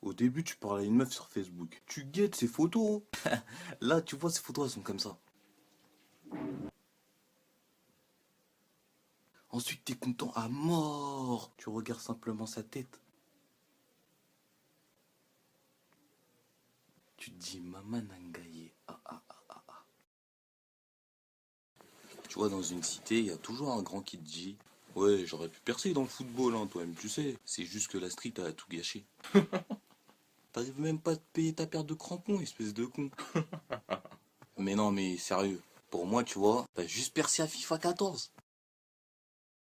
Au début, tu parles à une meuf sur Facebook. Tu guettes ses photos. Là, tu vois, ses photos, elles sont comme ça. Ensuite, t'es content à mort. Tu regardes simplement sa tête. Tu te dis, Maman Nangaye. Tu vois, dans une cité, il y a toujours un grand qui te dit, ouais, j'aurais pu percer dans le football, hein, toi-même, tu sais. C'est juste que la street a tout gâché. T'arrives même pas à te payer ta paire de crampons, espèce de con. Mais non, mais sérieux. Pour moi, tu vois, t'as juste percé à FIFA 14.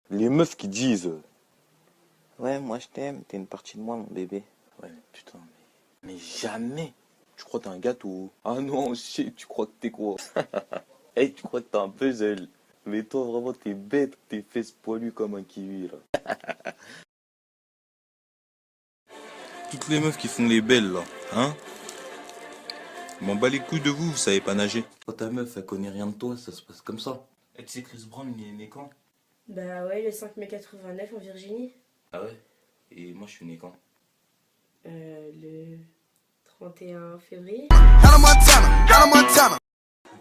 Les meufs qui disent Ouais, moi je t'aime, t'es une partie de moi, mon bébé. ouais, putain, mais jamais. Tu crois que t'es un gâteau? Ah non, shit, tu crois que t'es quoi? Hey, tu crois que t'es un puzzle? Mais toi, vraiment, t'es bête, tes fesses poilues comme un kiwi, là. Toutes les meufs qui font les belles, là, hein? M'en bats les couilles de vous, vous savez pas nager. Quand ta meuf, elle connaît rien de toi, ça se passe comme ça. Et tu sais, Chris Brown, il est né quand? Bah ouais, le 5 mai 89 en Virginie. Ah ouais? Et moi, je suis né quand? Le 31 février.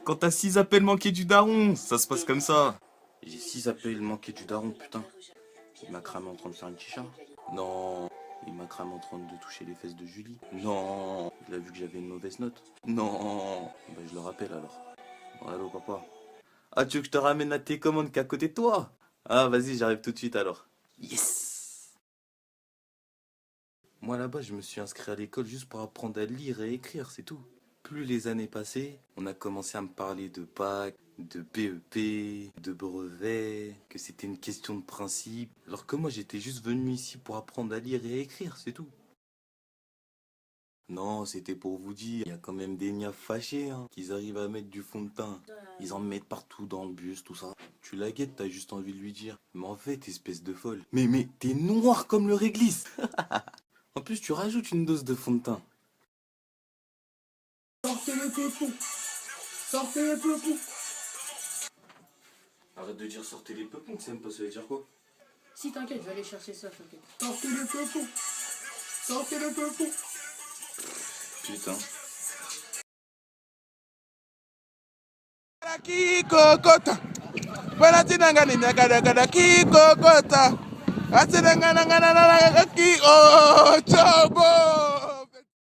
Quand t'as 6 appels manqués du daron, ça se passe comme ça. J'ai 6 appels manqués du daron, putain. Il m'a cramé en train de faire une chicha. Non. Il m'a cramé en train de toucher les fesses de Julie. Non. Il a vu que j'avais une mauvaise note. Non. Bah je le rappelle alors. Allô papa. Ah tu veux que je te ramène à tes commandes qu'à côté de toi? Ah vas-y, j'arrive tout de suite alors. Yes. Moi là-bas, je me suis inscrit à l'école juste pour apprendre à lire et écrire, c'est tout. Plus les années passaient, on a commencé à me parler de bac, de BEP, de brevet, que c'était une question de principe. Alors que moi, j'étais juste venu ici pour apprendre à lire et à écrire, c'est tout. Non, c'était pour vous dire, il y a quand même des niafs fâchés, hein, qu'ils arrivent à mettre du fond de teint. Ils en mettent partout dans le bus, tout ça. Tu la guettes, t'as juste envie de lui dire. Mais en fait, espèce de folle. Mais t'es noir comme le réglisse. En plus, tu rajoutes une dose de fond de teint. Sortez le peupon. Sortez le peupon. Arrête de dire sortez les peupons, tu sais même pas ça veut dire quoi. Si t'inquiète, je vais aller chercher ça, t'inquiète. Sortez le peupon. Sortez le peupon. Putain. Kikokota banatinangani nakadakada kikokota atinanganangananaki o chobo